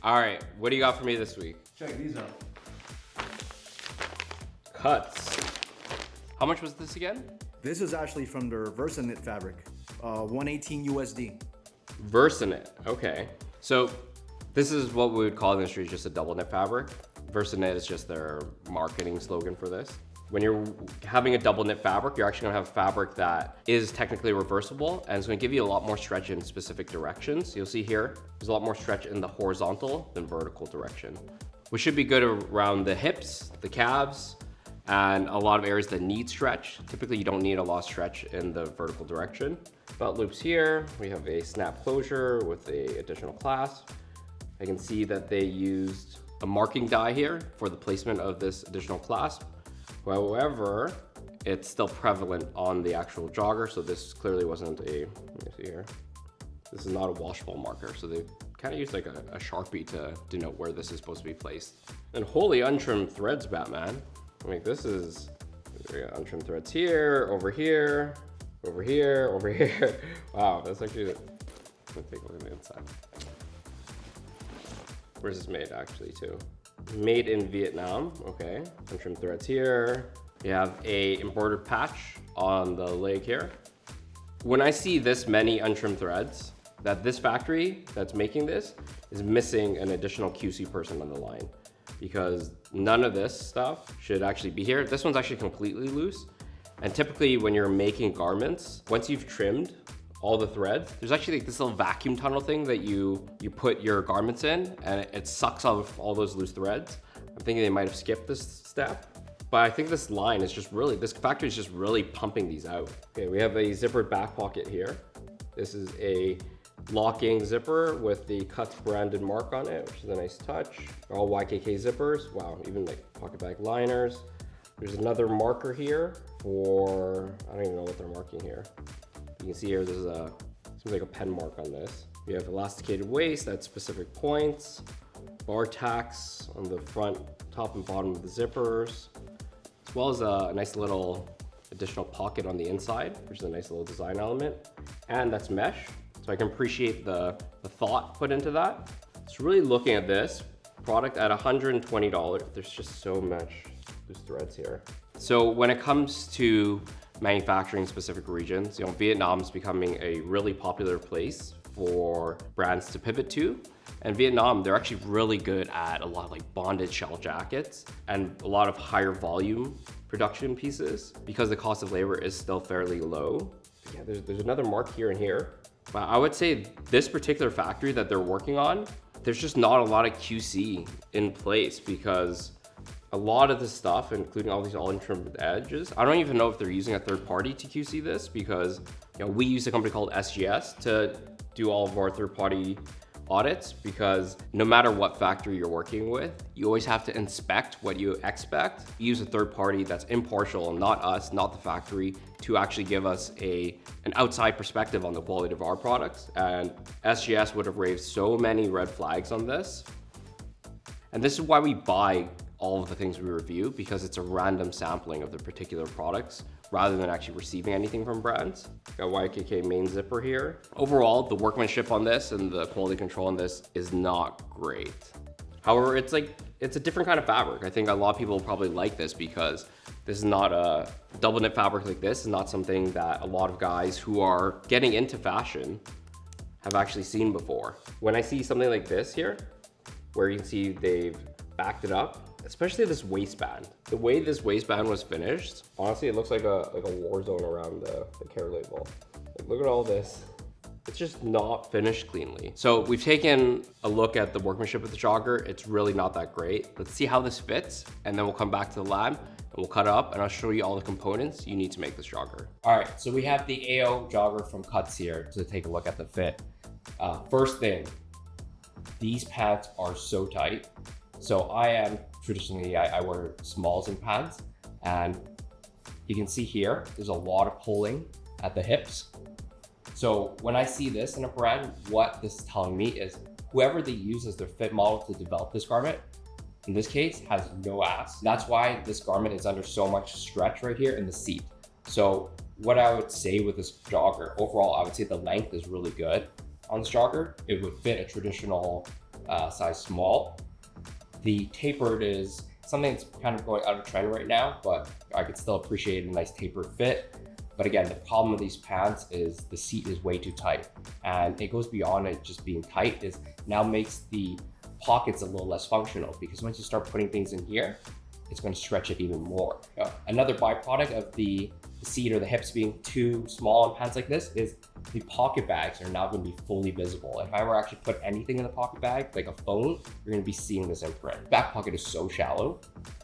All right, what do you got for me this week? Check these out. Cuts. How much was this again? This is actually from their Versa-Knit fabric, 118 USD. Versa-Knit, okay. So this is what we would call in the industry just a double knit fabric. Versa-Knit is just their marketing slogan for this. When you're having a double knit fabric, you're actually gonna have fabric that is technically reversible and it's gonna give you a lot more stretch in specific directions. You'll see here, there's a lot more stretch in the horizontal than vertical direction, which should be good around the hips, the calves, and a lot of areas that need stretch. Typically, you don't need a lot of stretch in the vertical direction. Belt loops here, we have a snap closure with a additional clasp. I can see that they used a marking die here for the placement of this additional clasp. However, it's still prevalent on the actual jogger, so this clearly wasn't a, let me see here. This is not a washable marker, so they kind of used like a Sharpie to denote where this is supposed to be placed. And holy untrimmed threads, Batman. I mean, this is, we got untrimmed threads here, over here, over here, over here. Wow, that's actually, let me take a look at the inside. Where's this made actually too? Made in Vietnam, okay. Untrimmed threads here. You have a embroidered patch on the leg here. When I see this many untrimmed threads, that this factory that's making this is missing an additional QC person on the line, because none of this stuff should actually be here. This one's actually completely loose. And typically when you're making garments, once you've trimmed all the threads, there's actually like this little vacuum tunnel thing that you put your garments in, and it sucks off all those loose threads. I'm thinking they might have skipped this step, but I think this line is just really, this factory is just really pumping these out. Okay, we have a zippered back pocket here. This is a locking zipper with the Cuts branded mark on it, which is a nice touch. They're all YKK zippers. Wow, even like pocket bag liners. There's another marker here for, I don't even know what they're marking here. You can see here, there's a, seems like a pen mark on this. We have elasticated waist at specific points, bar tacks on the front, top and bottom of the zippers, as well as a nice little additional pocket on the inside, which is a nice little design element. And that's mesh. So I can appreciate the thought put into that. So really looking at this product at $120, there's just so much loose threads here. So when it comes to manufacturing specific regions, you know, Vietnam is becoming a really popular place for brands to pivot to. And Vietnam, they're actually really good at a lot of like bonded shell jackets and a lot of higher volume production pieces because the cost of labor is still fairly low. Yeah, there's another mark here and here. But I would say this particular factory that they're working on, there's just not a lot of QC in place because a lot of this stuff, including all these all-trimmed edges, I don't even know if they're using a third party to QC this because, you know, we use a company called SGS to do all of our third party audits because no matter what factory you're working with, you always have to inspect what you expect. Use a third party that's impartial, not us, not the factory, to actually give us an outside perspective on the quality of our products. And SGS would have raised so many red flags on this. And this is why we buy all of the things we review, because it's a random sampling of the particular products rather than actually receiving anything from brands. Got YKK main zipper here. Overall, the workmanship on this and the quality control on this is not great. However, it's a different kind of fabric. I think a lot of people will probably like this because this is not a double knit fabric like this is not something that a lot of guys who are getting into fashion have actually seen before. When I see something like this here, where you can see they've backed it up, especially this waistband. The way this waistband was finished, honestly, it looks like a war zone around the care label. Like, look at all this. It's just not finished cleanly. So we've taken a look at the workmanship of the jogger. It's really not that great. Let's see how this fits, and then we'll come back to the lab and we'll cut it up and I'll show you all the components you need to make this jogger. All right, so we have the AO jogger from Cuts here to take a look at the fit. First thing, these pants are so tight. So traditionally I wear smalls in pants, and you can see here, there's a lot of pulling at the hips. So when I see this in a brand, what this is telling me is whoever they use as their fit model to develop this garment, in this case, has no ass. That's why this garment is under so much stretch right here in the seat. So what I would say with this jogger, overall, I would say the length is really good on this jogger. It would fit a traditional size small. The tapered is something that's kind of going out of trend right now, but I could still appreciate a nice tapered fit. But again, the problem with these pants is the seat is way too tight, and it goes beyond it just being tight. It now makes the pockets a little less functional, because once you start putting things in here, it's going to stretch it even more. Another byproduct of the seat or the hips being too small in pants like this is the pocket bags are now going to be fully visible. If I were to actually put anything in the pocket bag, like a phone, you're going to be seeing this imprint. Back pocket is so shallow.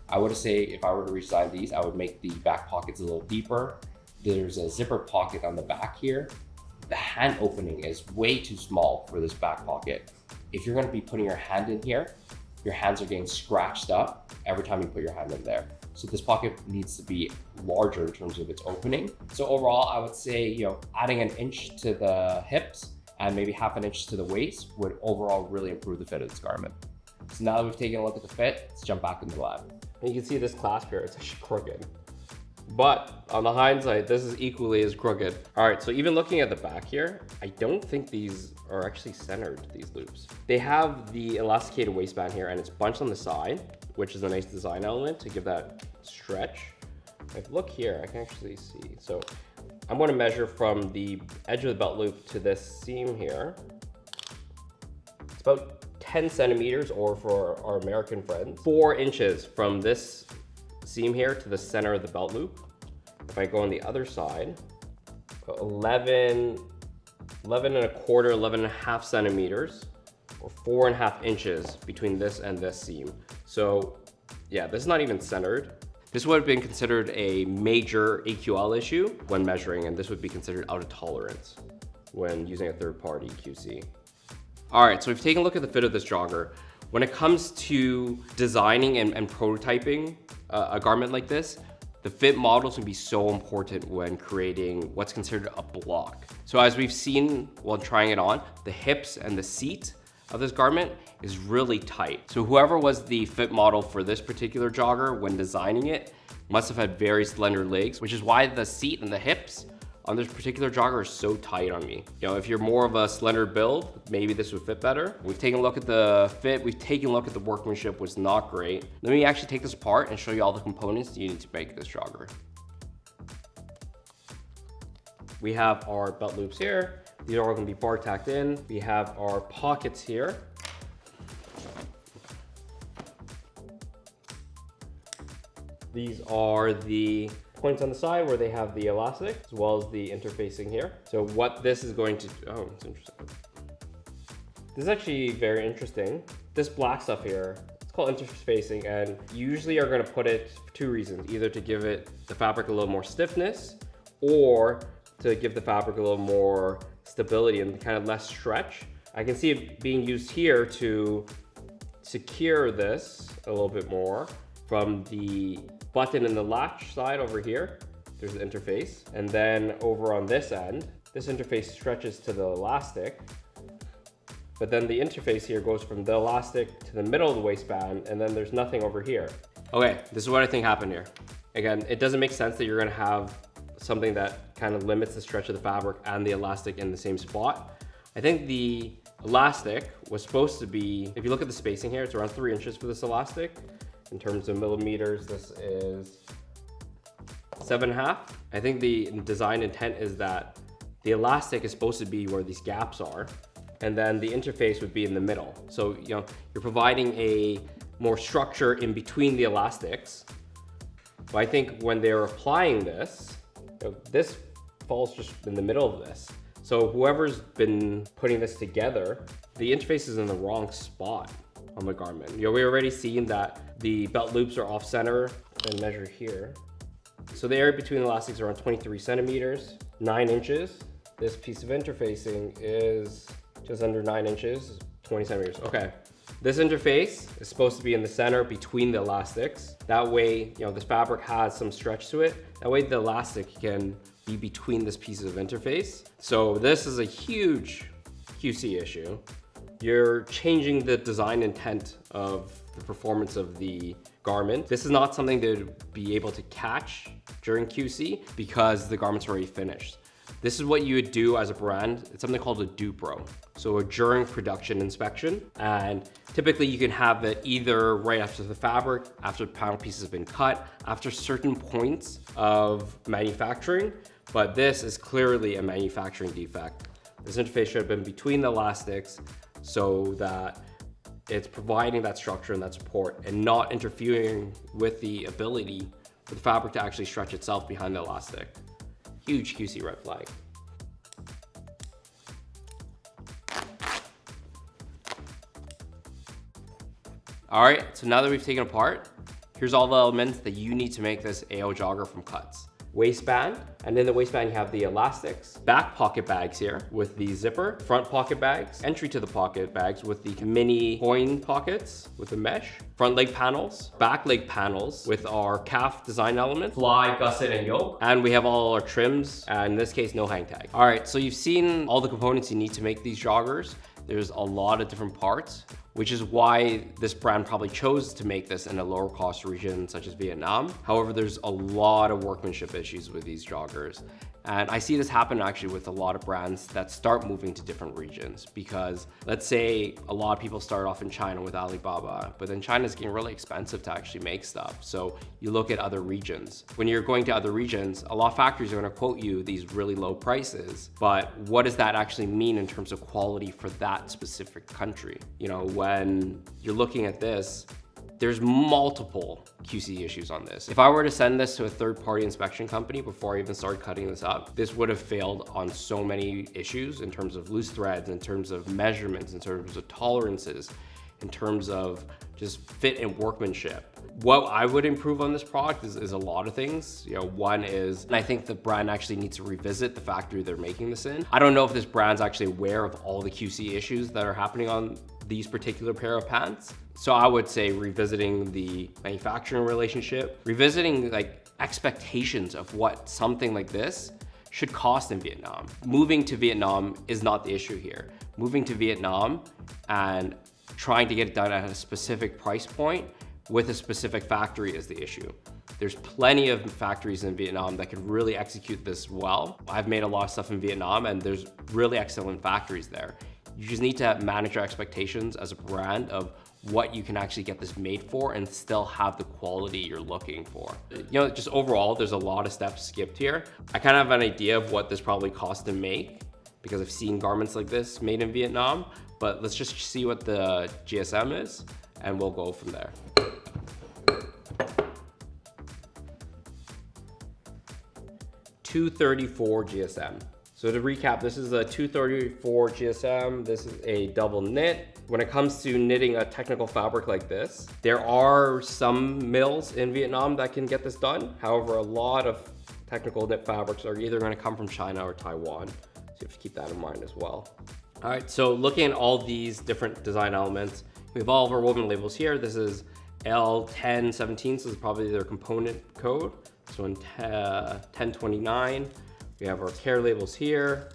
I would say if I were to redesign these, I would make the back pockets a little deeper. There's a zipper pocket on the back here. The hand opening is way too small for this back pocket. If you're going to be putting your hand in here, your hands are getting scratched up every time you put your hand in there. So this pocket needs to be larger in terms of its opening. So overall, I would say, adding an inch to the hips and maybe half an inch to the waist would overall really improve the fit of this garment. So now that we've taken a look at the fit, let's jump back in the lab. And you can see this clasp here, it's actually crooked. But on the hindsight, this is equally as crooked. All right, so even looking at the back here, I don't think these are actually centered, these loops. They have the elasticated waistband here, and it's bunched on the side, which is a nice design element to give that stretch. If you look here, I can actually see. So I'm going to measure from the edge of the belt loop to this seam here. It's about 10 centimeters, or for our American friends, 4 inches from this seam here to the center of the belt loop. If I go on the other side, 11 and a quarter, 11 and a half centimeters, or 4.5 inches between this and this seam. So yeah, this is not even centered. This would have been considered a major AQL issue when measuring, and this would be considered out of tolerance when using a third-party QC. All right, so we've taken a look at the fit of this jogger. When it comes to designing and prototyping a garment like this, the fit models can be so important when creating what's considered a block. So as we've seen while trying it on, the hips and the seat of this garment is really tight. So whoever was the fit model for this particular jogger when designing it must have had very slender legs, which is why the seat and the hips on this particular jogger is so tight on me. If you're more of a slender build, maybe this would fit better. We've taken a look at the fit, we've taken a look at the workmanship, was not great. Let me actually take this apart and show you all the components you need to make this jogger. We have our belt loops here. These are all gonna be bar tacked in. We have our pockets here. These are the points on the side where they have the elastic, as well as the interfacing here. So what this is going to, oh, it's interesting. This is actually very interesting. This black stuff here, it's called interfacing, and you usually are gonna put it for 2 reasons, either to give the fabric a little more stiffness, or to give the fabric a little more stability and kind of less stretch. I can see it being used here to secure this a little bit more from the button in the latch side over here. There's the interface. And then over on this end, this interface stretches to the elastic. But then the interface here goes from the elastic to the middle of the waistband, and then there's nothing over here. Okay, this is what I think happened here. Again, it doesn't make sense that you're gonna have something that kind of limits the stretch of the fabric and the elastic in the same spot. I think the elastic was supposed to be, if you look at the spacing here, it's around 3 inches for this elastic. In terms of millimeters, this is 7.5. I think the design intent is that the elastic is supposed to be where these gaps are, and then the interface would be in the middle. So you're providing a more structure in between the elastics. But I think when they're applying this, this falls just in the middle of this. So whoever's been putting this together, the interface is in the wrong spot on the garment. We've already seen that the belt loops are off center, and measure here. So the area between the elastics is around 23 centimeters, 9 inches. This piece of interfacing is just under 9 inches, 20 centimeters. Okay. This interface is supposed to be in the center between the elastics. That way, this fabric has some stretch to it. That way the elastic can be between this piece of interface. So this is a huge QC issue. You're changing the design intent of the performance of the garment. This is not something to be able to catch during QC because the garment's already finished. This is what you would do as a brand. It's something called a DUPRO. So a during production inspection. And typically you can have it either right after the fabric, after the panel pieces have been cut, after certain points of manufacturing. But this is clearly a manufacturing defect. This interface should have been between the elastics so that it's providing that structure and that support and not interfering with the ability for the fabric to actually stretch itself behind the elastic. Huge QC red flag. All right, so now that we've taken apart, here's all the elements that you need to make this AO jogger from cuts. Waistband, and in the waistband you have the elastics, back pocket bags here with the zipper, front pocket bags, entry to the pocket bags with the mini coin pockets with the mesh, front leg panels, back leg panels with our calf design element, fly, gusset, and yoke, and we have all our trims, and in this case, no hang tag. All right, so you've seen all the components you need to make these joggers. There's a lot of different parts, which is why this brand probably chose to make this in a lower cost region such as Vietnam. However, there's a lot of workmanship issues with these joggers. And I see this happen actually with a lot of brands that start moving to different regions, because let's say a lot of people start off in China with Alibaba, but then China's getting really expensive to actually make stuff. So you look at other regions. When you're going to other regions, a lot of factories are gonna quote you these really low prices, but what does that actually mean in terms of quality for that specific country? You know, when you're looking at this, there's multiple QC issues on this. If I were to send this to a third-party inspection company before I even started cutting this up, this would have failed on so many issues in terms of loose threads, in terms of measurements, in terms of tolerances, in terms of just fit and workmanship. What I would improve on this product is a lot of things. You know, one is, I think the brand actually needs to revisit the factory they're making this in. I don't know if this brand's actually aware of all the QC issues that are happening on these particular pair of pants. So I would say revisiting the manufacturing relationship, revisiting like expectations of what something like this should cost in Vietnam. Moving to Vietnam is not the issue here. Moving to Vietnam and trying to get it done at a specific price point with a specific factory is the issue. There's plenty of factories in Vietnam that can really execute this well. I've made a lot of stuff in Vietnam and there's really excellent factories there. You just need to manage your expectations as a brand of what you can actually get this made for and still have the quality you're looking for. You know, just overall, there's a lot of steps skipped here. I kind of have an idea of what this probably cost to make because I've seen garments like this made in Vietnam, but let's just see what the GSM is and we'll go from there. $234 GSM. So to recap, this is a 234 GSM. This is a double knit. When it comes to knitting a technical fabric like this, there are some mills in Vietnam that can get this done. However, a lot of technical knit fabrics are either going to come from China or Taiwan. So you have to keep that in mind as well. All right, so looking at all these different design elements, we have all of our woven labels here. This is L1017, so this is probably their component code. So in 1029, we have our care labels here,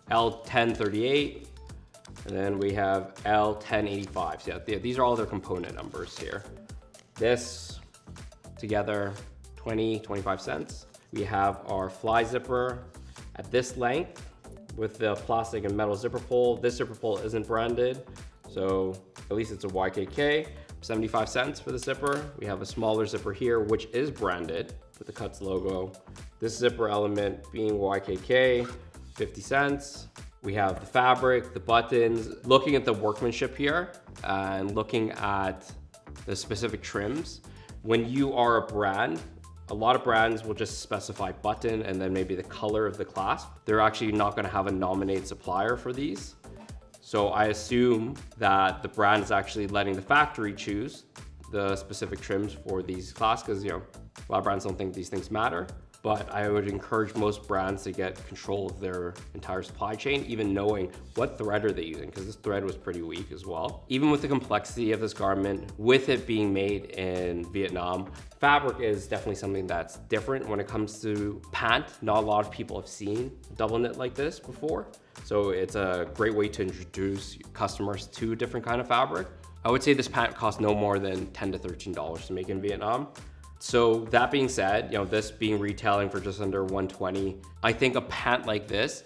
L1038, and then we have L1085. So yeah, these are all their component numbers here. This together, 25 cents. We have our fly zipper at this length with the plastic and metal zipper pull. This zipper pull isn't branded, so at least it's a YKK, 75 cents for the zipper. We have a smaller zipper here, which is branded with the Cuts logo. This zipper element being YKK, 50 cents. We have the fabric, the buttons. Looking at the workmanship here and looking at the specific trims, when you are a brand, a lot of brands will just specify button and then maybe the color of the clasp. They're actually not gonna have a nominated supplier for these. So I assume that the brand is actually letting the factory choose the specific trims for these clasps, because, you know, a lot of brands don't think these things matter. But I would encourage most brands to get control of their entire supply chain, even knowing what thread are they using, because this thread was pretty weak as well. Even with the complexity of this garment, with it being made in Vietnam, fabric is definitely something that's different when it comes to pant. Not a lot of people have seen double knit like this before. So it's a great way to introduce customers to a different kind of fabric. I would say this pant costs no more than $10 to $13 to make in Vietnam. So that being said, this being retailing for just under 120, I think a pant like this,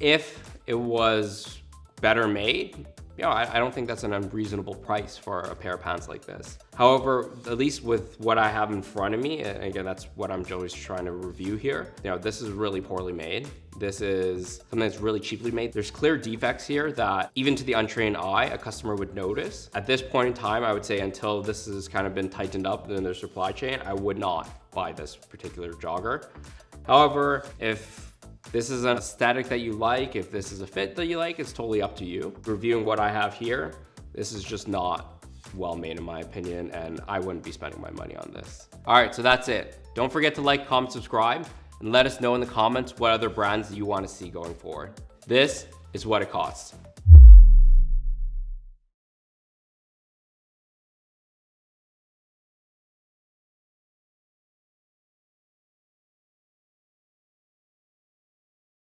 if it was better made, I don't think that's an unreasonable price for a pair of pants like this. However, at least with what I have in front of me, and again, that's what I'm always trying to review here, this is really poorly made. This is something that's really cheaply made. There's clear defects here that even to the untrained eye, a customer would notice. At this point in time, I would say until this has kind of been tightened up in their supply chain, I would not buy this particular jogger. However, if this is an aesthetic that you like, if this is a fit that you like, it's totally up to you. Reviewing what I have here, this is just not well made in my opinion, and I wouldn't be spending my money on this. All right, so that's it. Don't forget to like, comment, subscribe, and let us know in the comments what other brands you want to see going forward. This is what it costs.